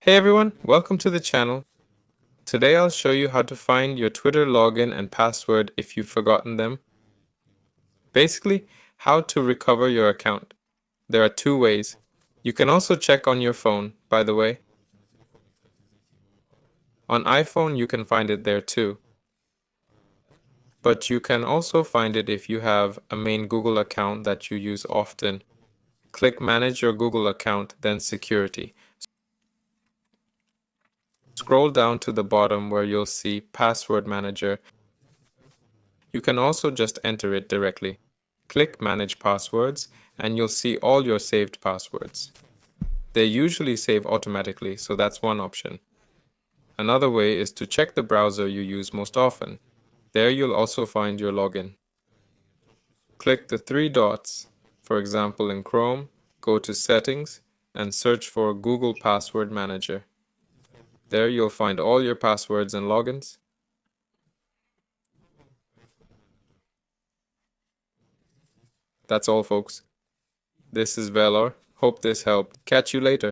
Hey everyone, welcome to the channel. Today I'll show you how to find your Twitter login and password if you've forgotten them. Basically, how to recover your account. There are two ways. You can also check on your phone, by the way. On iPhone you can find it there too. But you can also find it if you have a main Google account that you use often. Click Manage your Google account, then Security. Scroll down to the bottom where you'll see Password Manager. You can also just enter it directly. Click Manage Passwords and you'll see all your saved passwords. They usually save automatically, so that's one option. Another way is to check the browser you use most often. There you'll also find your login. Click the three dots, for example in Chrome, go to Settings and search for Google Password Manager. There you'll find all your passwords and logins. That's all folks. This is Velor. Hope this helped. Catch you later.